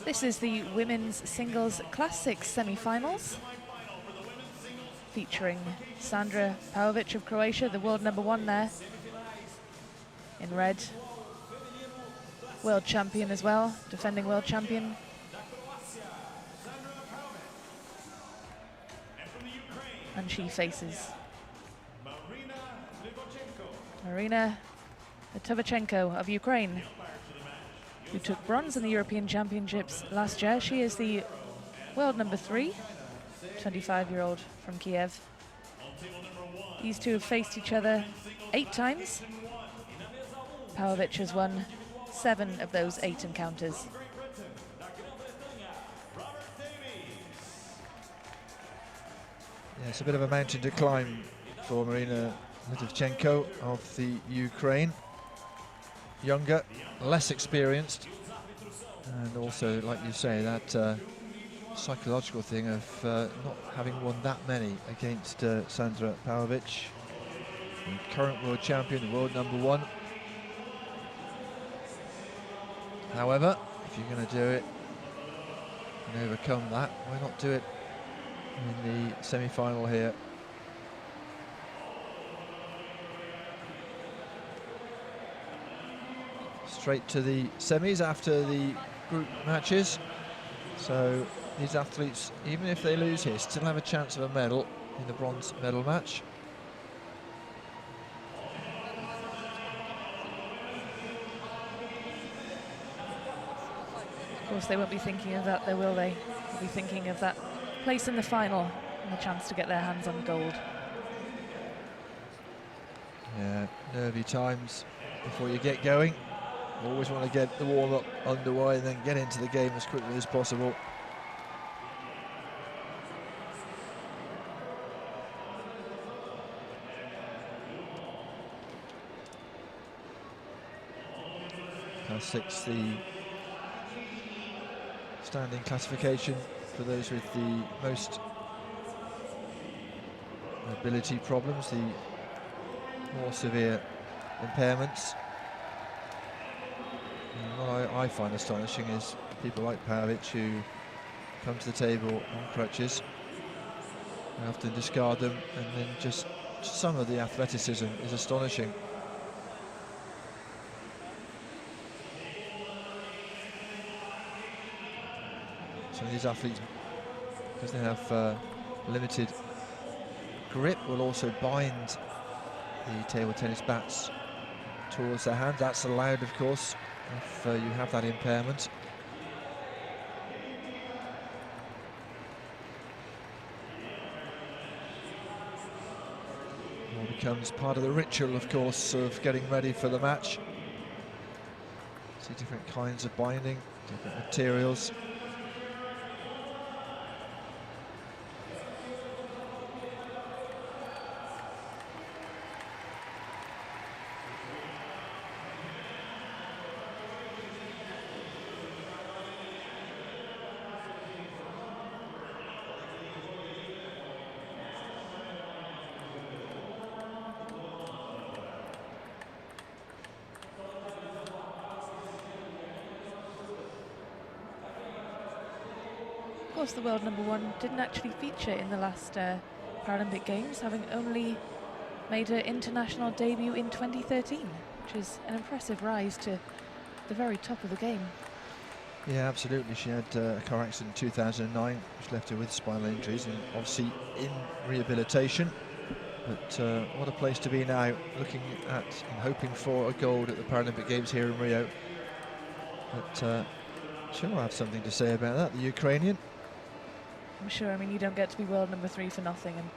This is the women's singles class 6 semi-finals, featuring Sandra PAOVIC of Croatia, the world #1 there, in red. World champion as well, defending world champion. And she faces Maryna LYTOVCHENKO of Ukraine, who took bronze in the European Championships last year. She is the world #3, 25-year-old from Kiev. These two have faced each other 8 times. PAOVIC has won 7 of those 8 encounters. Yeah, it's a bit of a mountain to climb for Maryna LYTOVCHENKO of the Ukraine. Younger, less experienced, and also, like you say, that psychological thing of not having won that many against Sandra PAOVIC, the current world champion, the world #1. However, if you're going to do it and overcome that, why not do it in the semi-final here? Straight to the semis after the group matches. So these athletes, even if they lose here, still have a chance of a medal in the bronze medal match. Of course, they won't be thinking of that, though, will they? They'll be thinking of that place in the final and the chance to get their hands on gold. Yeah, nervy times before you get going. Always want to get the warm-up underway and then get into the game as quickly as possible. Class 6, the standing classification for those with the most mobility problems, the more severe impairments. And what I find astonishing is people like PAOVIC who come to the table on crutches. I often discard them, and then just some of the athleticism is astonishing. Some of these athletes, because they have limited grip, will also bind the table tennis bats towards their hand. That's allowed, of course, if you have that impairment. It all becomes part of the ritual, of course, of getting ready for the match. See different kinds of binding, different materials. Of course, the world #1 didn't actually feature in the last Paralympic Games, having only made her international debut in 2013, which is an impressive rise to the very top of the game. Yeah, absolutely. She had a car accident in 2009, which left her with spinal injuries and obviously in rehabilitation. But what a place to be now, looking at and hoping for a gold at the Paralympic Games here in Rio. But she'll have something to say about that, the Ukrainian. I'm sure. I mean, you don't get to be world #3 for nothing, and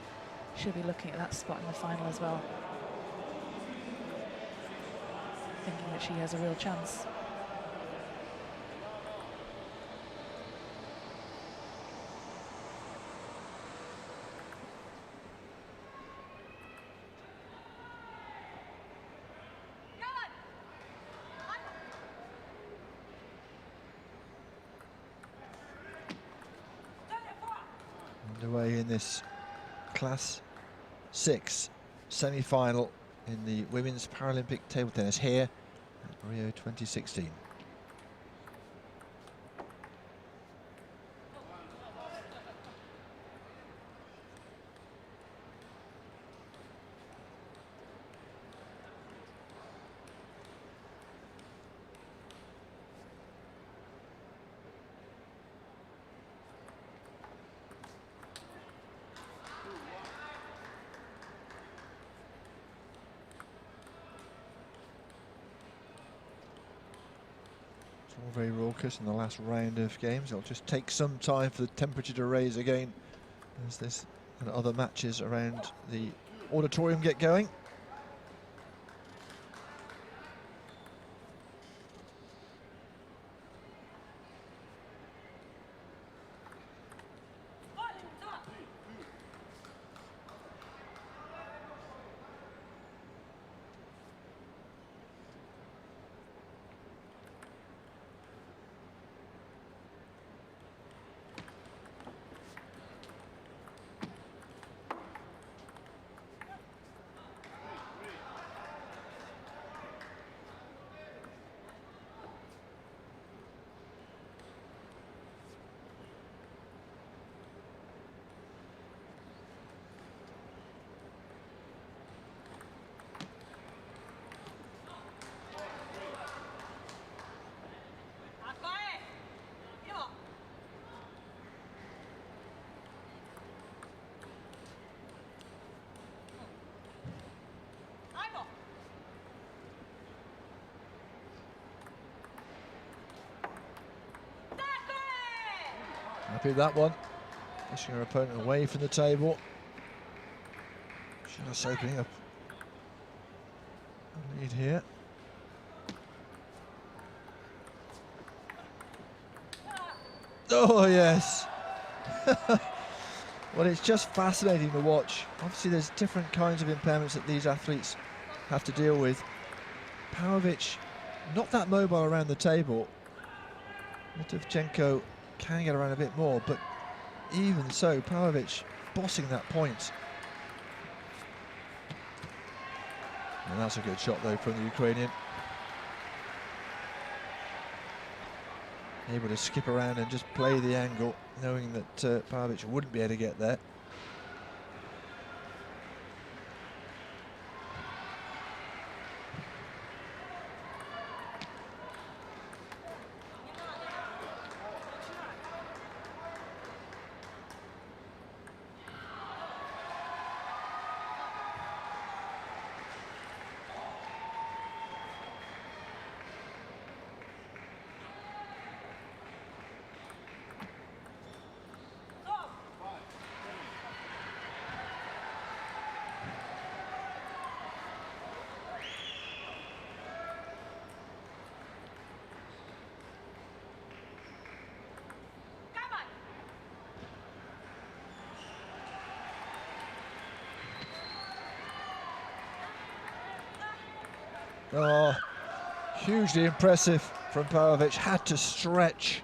she'll be looking at that spot in the final as well, thinking that she has a real chance. Underway in this Class 6 semi-final in the Women's Paralympic Table Tennis here at Rio 2016. It's all very raucous in the last round of games. It'll just take some time for the temperature to raise again as this and other matches around the auditorium get going. Happy with that one. Pushing her opponent away from the table. Just opening up a lead here. Oh, yes. Well, it's just fascinating to watch. Obviously, there's different kinds of impairments that these athletes have to deal with. PAOVIC, not that mobile around the table. LYTOVCHENKO can get around a bit more, but even so, PAOVIC bossing that point. And that's a good shot, though, from the Ukrainian. Able to skip around and just play the angle, knowing that PAOVIC wouldn't be able to get there. Oh, hugely impressive from PAOVIC. Had to stretch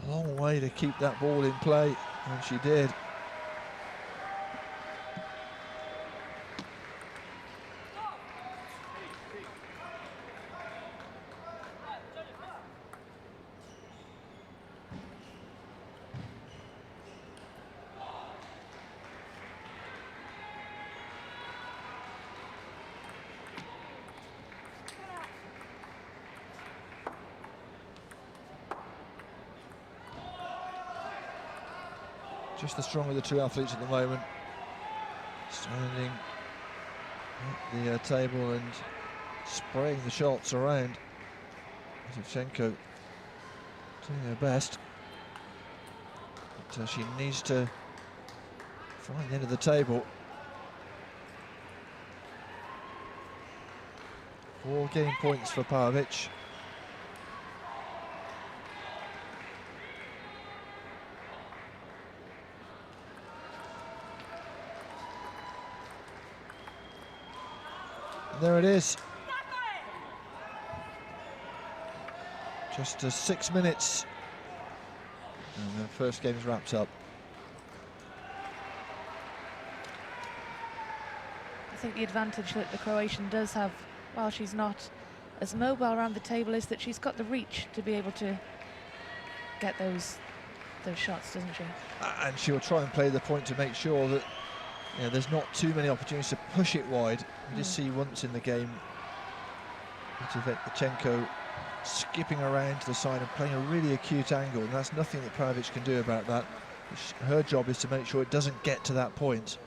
a long way to keep that ball in play, and she did. Just the stronger of the two athletes at the moment. Standing at the table and spraying the shots around. LYTOVCHENKO doing her best. But she needs to find the end of the table. 4 game points for PAOVIC. There it is. Just 6 minutes and the first game's wrapped up. I think the advantage that the Croatian does have, while she's not as mobile around the table, is that she's got the reach to be able to get those shots, doesn't she? And she'll try and play the point to make sure that there's not too many opportunities to push it wide. You just see once in the game LYTOVCHENKO skipping around to the side and playing a really acute angle, and that's nothing that PAOVIC can do about that. Her job is to make sure it doesn't get to that point.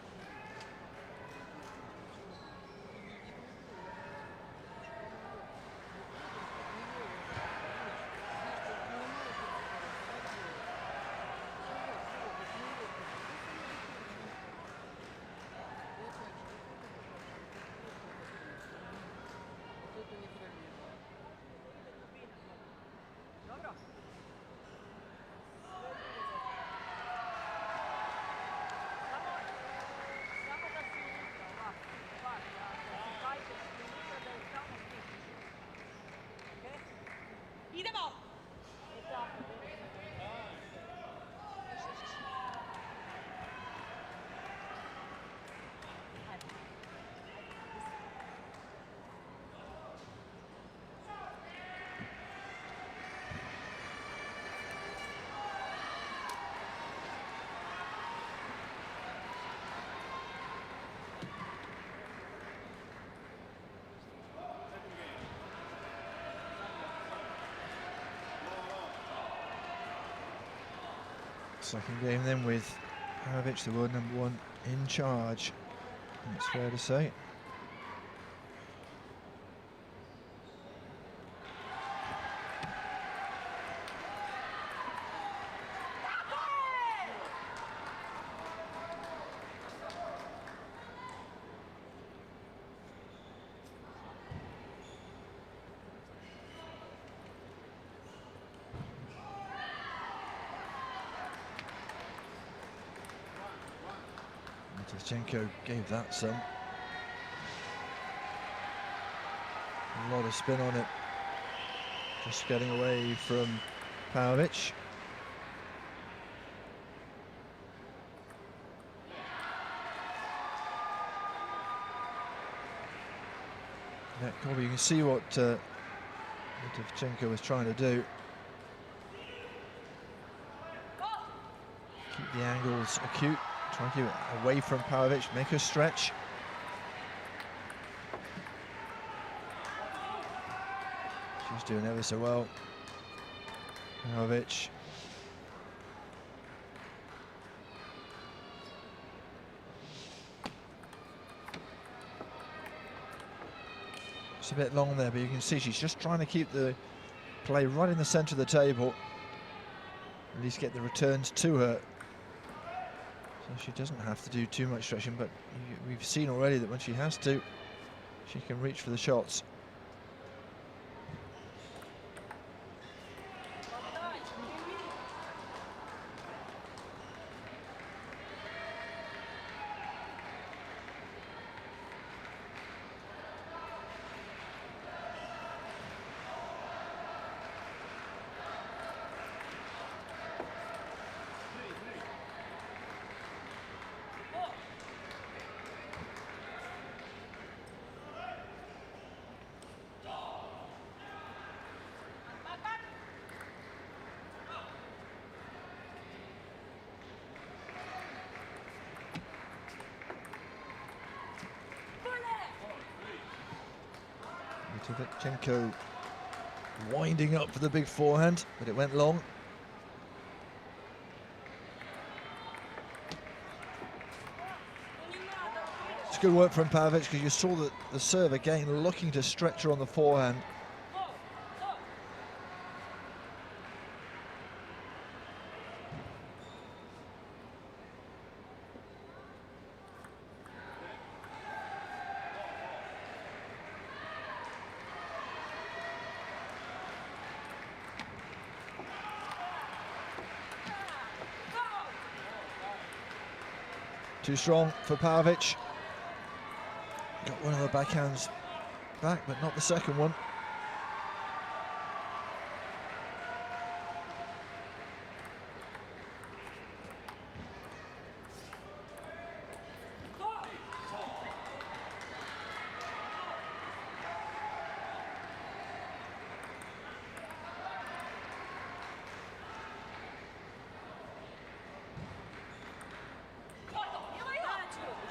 Second game then with PAOVIC, the world number 1, in charge. It's fair to say. LYTOVCHENKO gave that some. A lot of spin on it. Just getting away from PAOVIC. Yeah, Colby, you can see what LYTOVCHENKO was trying to do. Keep the angles acute. Try and keep it away from PAOVIC, make her stretch. She's doing ever so well. PAOVIC. It's a bit long there, but you can see she's just trying to keep the play right in the centre of the table. At least get the returns to her. So she doesn't have to do too much stretching, but we've seen already that when she has to, she can reach for the shots. LYTOVCHENKO winding up for the big forehand, but it went long. It's good work from PAOVIC because you saw that the serve again looking to stretch her on the forehand. Too strong for PAOVIC. Got one of the backhands back, but not the second one.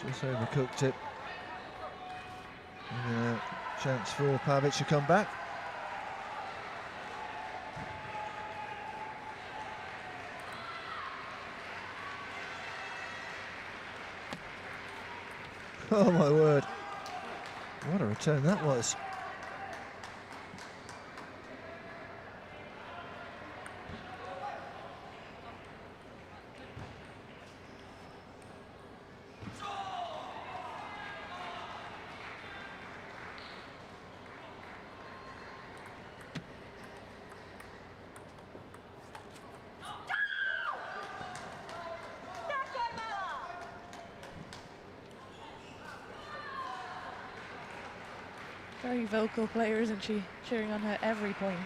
Just overcooked it. And a chance for PAOVIC to come back. Oh my word. What a return that was. Very vocal player, isn't she? Cheering on her every point.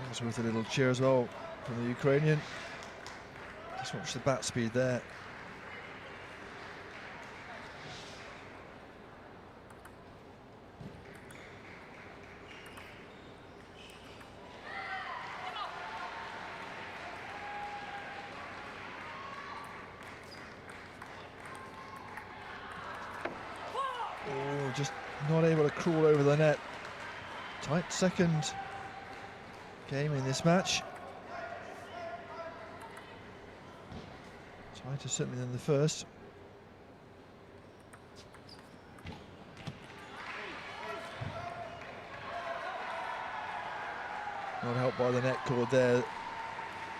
That's worth a little cheer as well from the Ukrainian. Just watch the bat speed there. not able to crawl over the net. Tight second game in this match. Tighter certainly than the first. Not helped by the net cord there,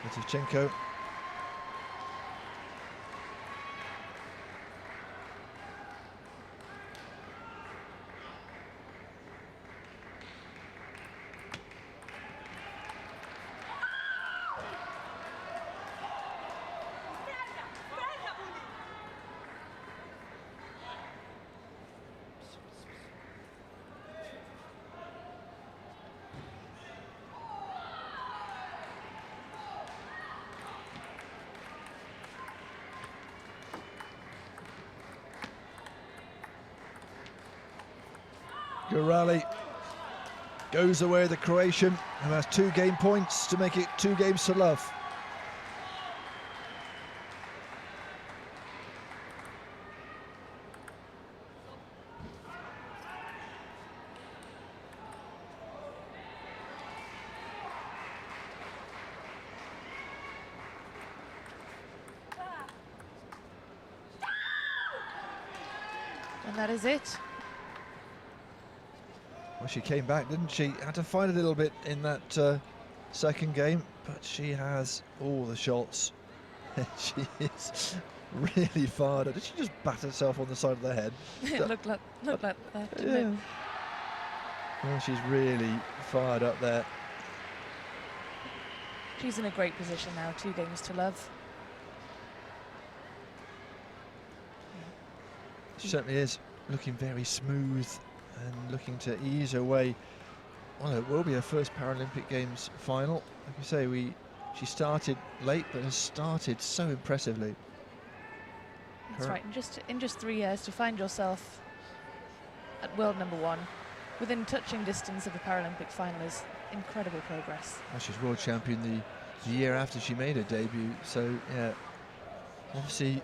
LYTOVCHENKO. Rally goes away, the Croatian, who has 2 game points to make it 2 games to love. And that is it. Well, she came back, didn't she? Had to fight a little bit in that second game, but she has all the shots. She is really fired up. Did she just bat herself on the side of the head? It looked like that, didn't it? Well, she's really fired up there. She's in a great position now, 2 games to love. She certainly is looking very smooth and looking to ease her way. Well, it will be her first Paralympic Games final. Like you say, she started late, but has started so impressively. That's right. In just 3 years, to find yourself at world #1, within touching distance of a Paralympic final, is incredible progress. Well, she's world champion the year after she made her debut. So yeah, obviously,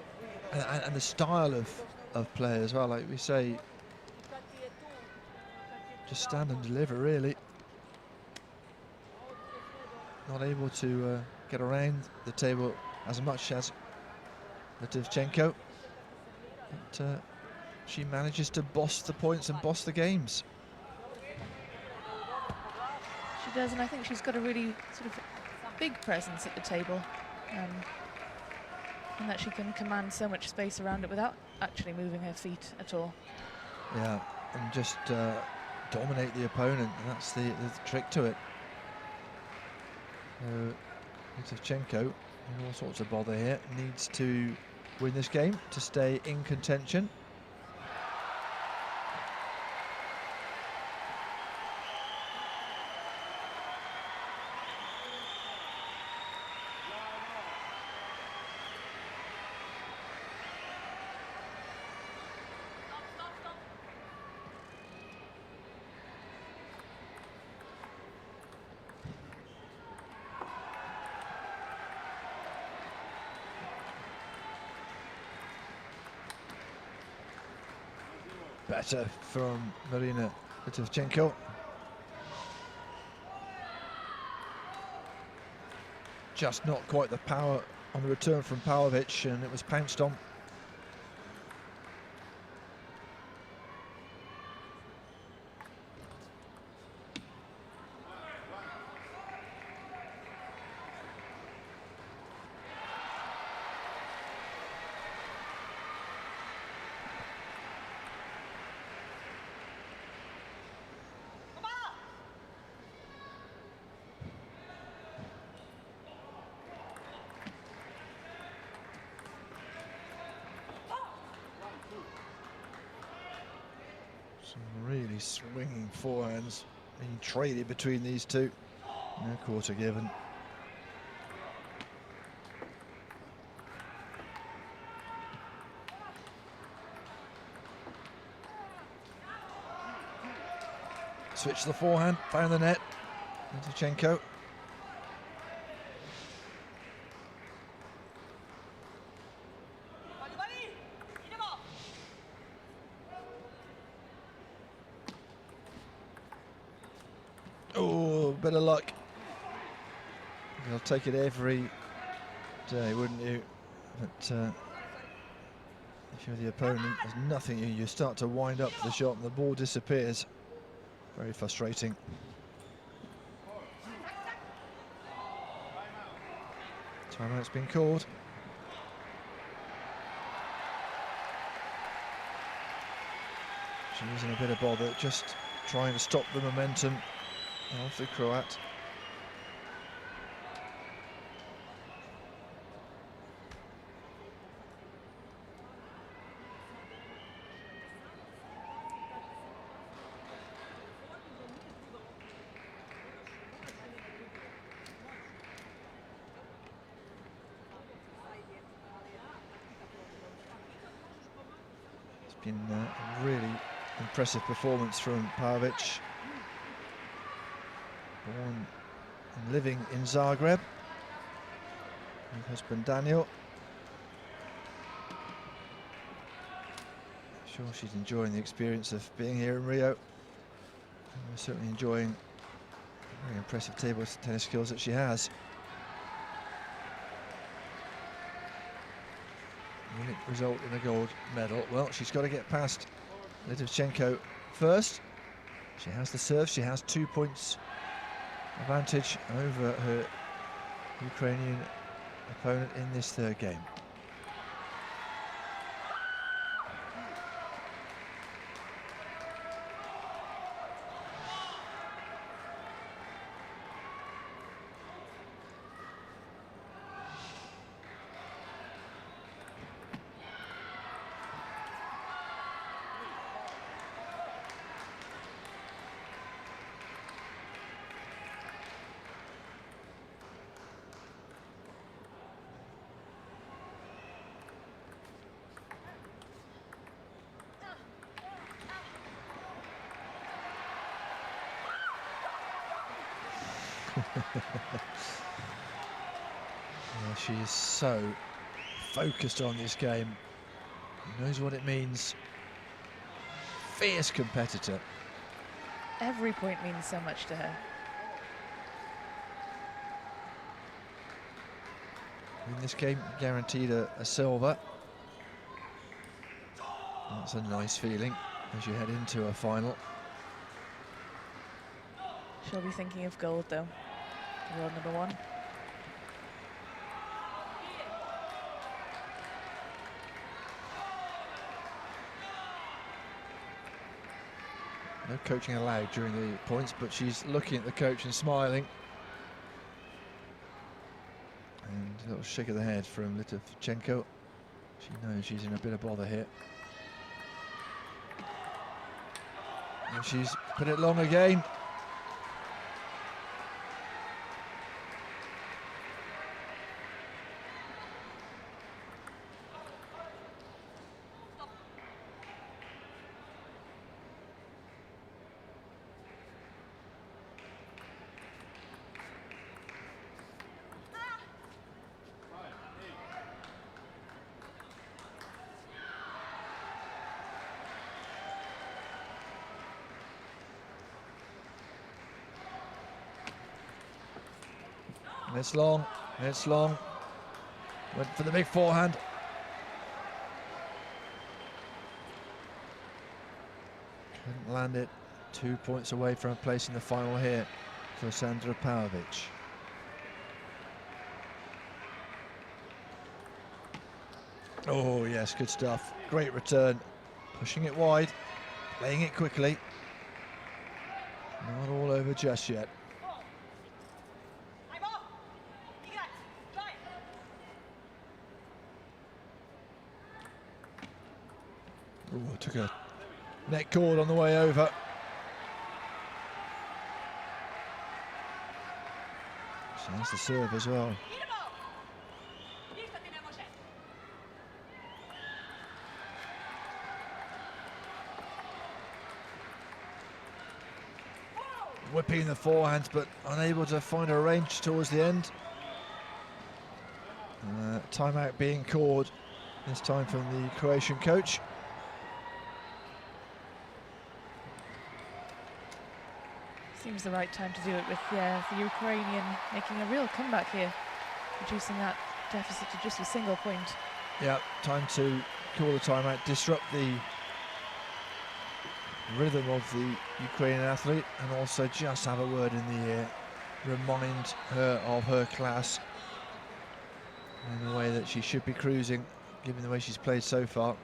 and the style of play as well. Like we say, just stand and deliver, really. Not able to get around the table as much as LYTOVCHENKO, but she manages to boss the points and boss the games. She does, and I think she's got a really sort of big presence at the table, and that she can command so much space around it without actually moving her feet at all. Yeah, and just dominate the opponent, and that's the trick to it. LYTOVCHENKO, in all sorts of bother here, needs to win this game to stay in contention. Better from Maryna LYTOVCHENKO. Just not quite the power on the return from PAOVIC, and it was pounced on. Some really swinging forehands being traded between these two. No quarter given. Switch the forehand, found the net. LYTOVCHENKO. bit of luck. You'll take it every day, wouldn't you? But if you're the opponent, there's nothing. You start to wind up the shot and the ball disappears. Very frustrating. Timeout's been called. She's in a bit of bother, just trying to stop the momentum of the Croat. It's been a really impressive performance from PAOVIC. Born and living in Zagreb with husband Daniel. I'm sure she's enjoying the experience of being here in Rio. And we're certainly enjoying the very impressive table tennis skills that she has. Will it result in a gold medal? Well, she's got to get past LYTOVCHENKO first. She has the serve, she has 2 points advantage over her Ukrainian opponent in this third game. Yeah, she is so focused on this game. Knows what it means. Fierce competitor. Every point means so much to her. In this game, guaranteed a silver. That's a nice feeling as you head into a final. She'll be thinking of gold though. World number one. No coaching allowed during the points, but she's looking at the coach and smiling. And a little shake of the head from LYTOVCHENKO. She knows she's in a bit of bother here. And she's put it long again. And it's long, it's long. Went for the big forehand. Couldn't land it. 2 points away from a place in the final here for Sandra PAOVIC. Oh yes, good stuff. Great return. Pushing it wide, playing it quickly. Not all over just yet. Ooh, took a neck cord on the way over. So that's the serve as well. Whipping the forehands, but unable to find a range towards the end. Timeout being called, this time from the Croatian coach. seems the right time to do it, with the Ukrainian making a real comeback here, reducing that deficit to just a single point. Yeah, time to call the timeout, disrupt the rhythm of the Ukrainian athlete, and also just have a word in the ear, remind her of her class in the way that she should be cruising, given the way she's played so far.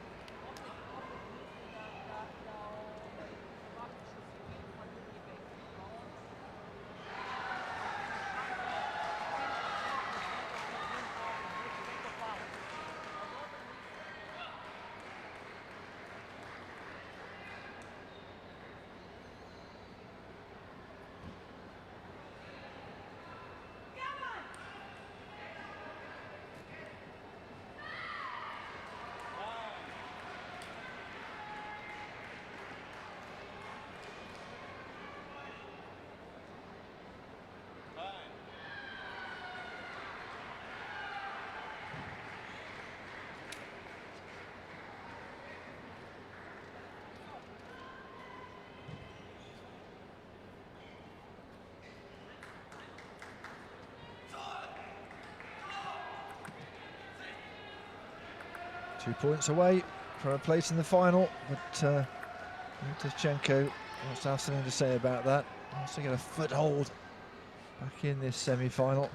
Two points away from a place in the final, but LYTOVCHENKO wants to have something to say about that. Wants to get a foothold back in this semi-final.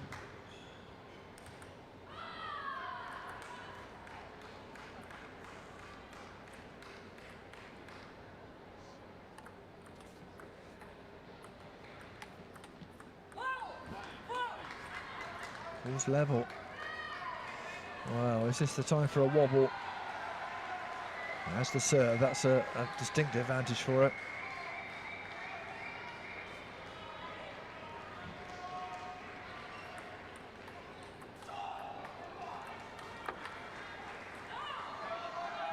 All's level. Wow, is this the time for a wobble? That's the serve, that's a distinct advantage for it.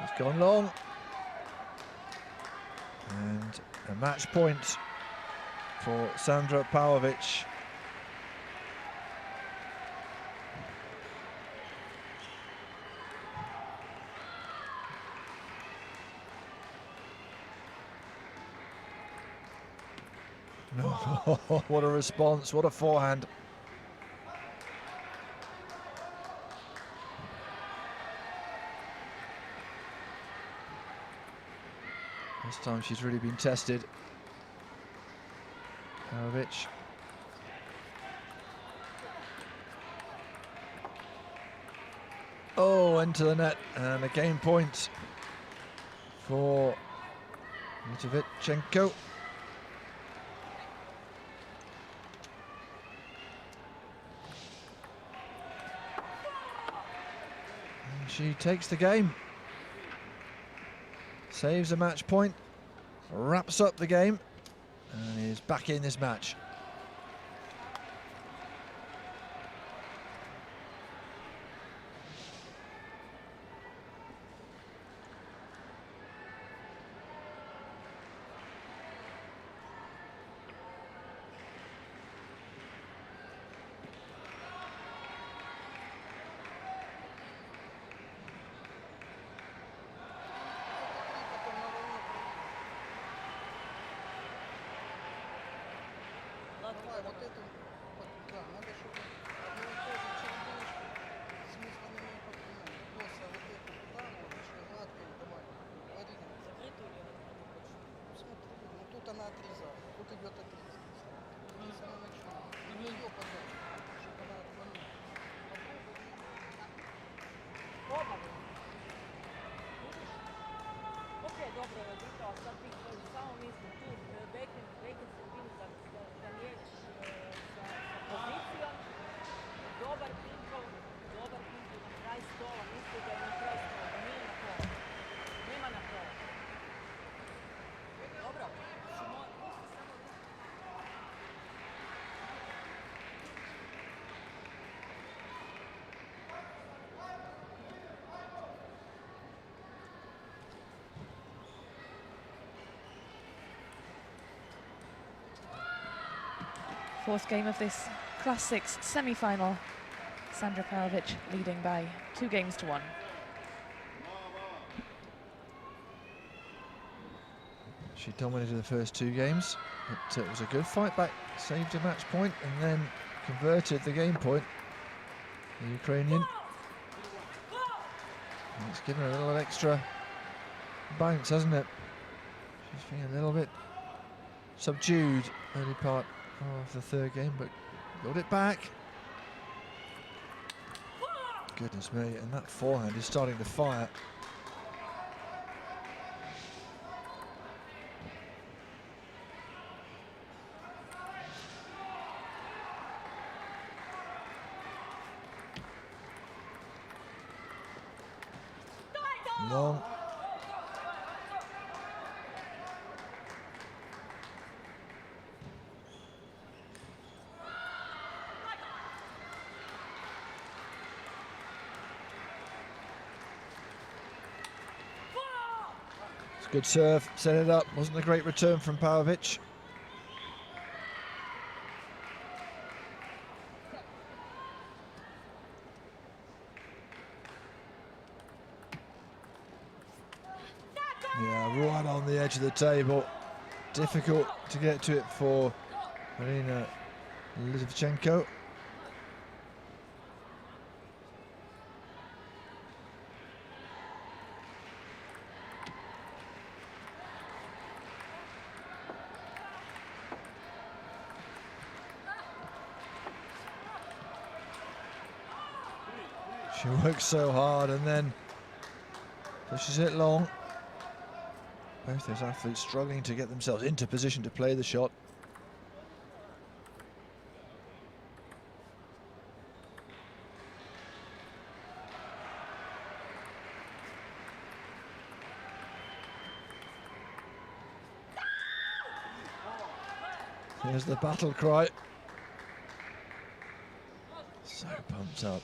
It's gone long. And a match point for Sandra PAOVIC. What a response, what a forehand. This time she's really been tested. PAOVIC. Oh, into the net, and a game point for LYTOVCHENKO. She takes the game, saves a match point, wraps up the game, and is back in this match. Вот это, да, надо, чтобы одно и то же чередуешь, смысла не имеет понимания. Просто вот это туда, вот еще гладко, давай, Марина. Закрытую или смотри, ну тут она отрезала, тут идет отрезка. С самого начала. Не ее подать, чтобы она отклонила. Попробуй. Окей, dobro, Vito, sad ti samo mislim tu backhand spin da miješ sa pozicijom, dobar pinčov na kraj stola, misli da je na kraj stola, da nije na pola. Nema na pola. Dobro, misli samo Fourth game of this Class 6 semi-final. Sandra PAOVIC leading by 2-1. She dominated the first 2 games, but it was a good fight back, saved a match point, and then converted the game point. The Ukrainian. And it's given her a little extra bounce, hasn't it? She's feeling a little bit subdued early part of the 3rd game, but got it back. Goodness me, and that forehand is starting to fire. Long. It's a good serve, set it up. Wasn't a great return from PAOVIC. Yeah, right on the edge of the table. Difficult to get to it for Maryna LYTOVCHENKO. She works so hard and then pushes it long. Both those athletes struggling to get themselves into position to play the shot. Here's the battle cry. So pumped up.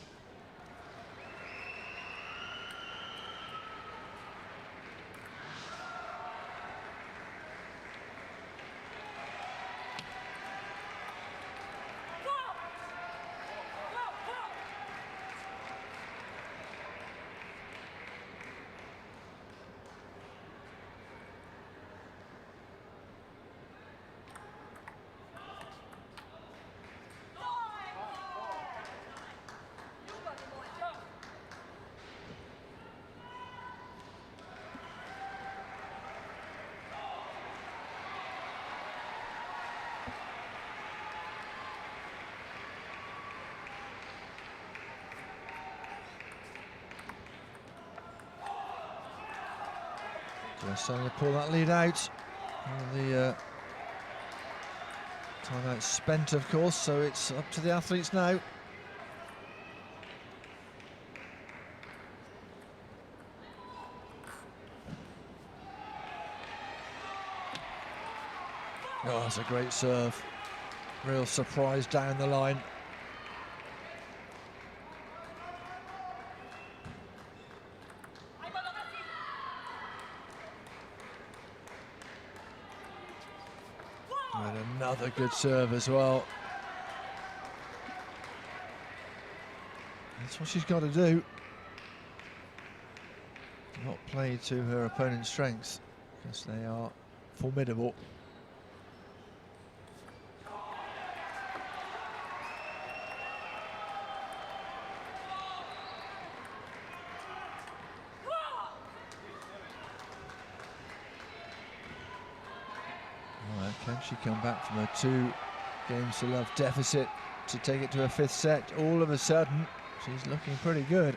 Just starting to pull that lead out. And the timeout spent, of course, so it's up to the athletes now. Oh, that's a great serve. Real surprise down the line. And another good serve as well. That's what she's got to do. Not play to her opponent's strengths, because they are formidable. Can she come back from a 2-games-to-love deficit to take it to a 5th set? All of a sudden, she's looking pretty good.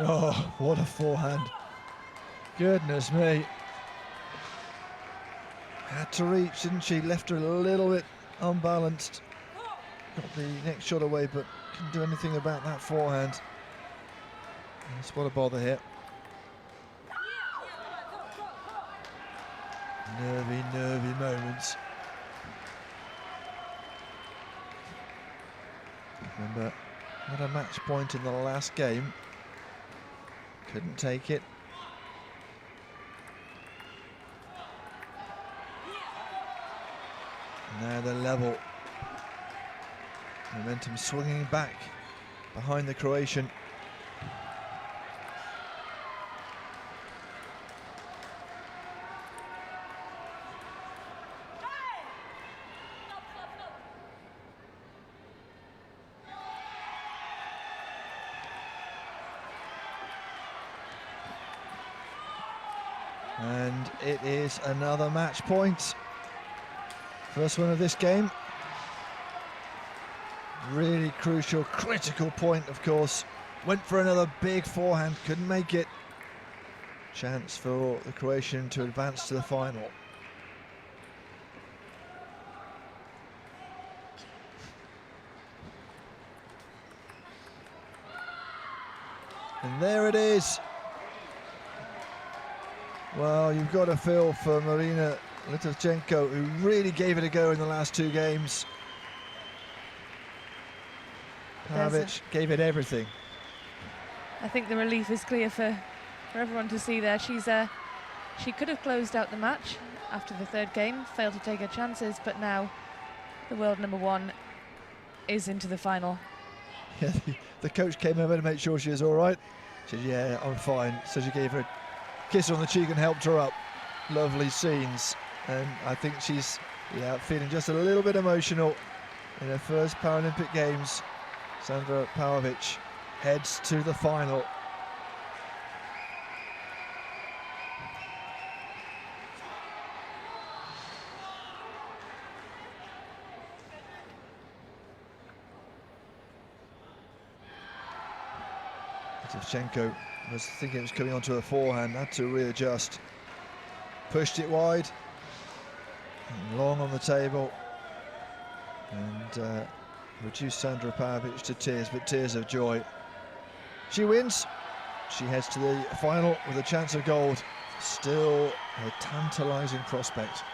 Oh, what a forehand. Goodness me. Had to reach, didn't she? Left her a little bit unbalanced. Got the next shot away, but couldn't do anything about that forehand. That's what a bother here. Nervy moments. Remember, had a match point in the last game. Couldn't take it. Now they're level. Momentum swinging back behind the Croatian. And it is another match point. First one of this game. Really crucial, critical point, of course. Went for another big forehand, couldn't make it. Chance for the Croatian to advance to the final. And there it is. Well, you've got to feel for Maryna LYTOVCHENKO, who really gave it a go in the last two games. PAOVIC gave it everything. I think the relief is clear for everyone to see there. She could have closed out the match after the third game, failed to take her chances, but now the world number one is into the final. Yeah, the coach came over to make sure she was all right. She said, yeah, I'm fine. So she gave her a kiss on the cheek and helped her up. Lovely scenes. And I think she's feeling just a little bit emotional in her first Paralympic Games. Sandra PAOVIC heads to the final. LYTOVCHENKO was thinking it was coming onto her forehand, had to readjust. Pushed it wide, and long on the table, and reduced Sandra PAOVIC to tears, but tears of joy. She wins. She heads to the final with a chance of gold. Still a tantalising prospect.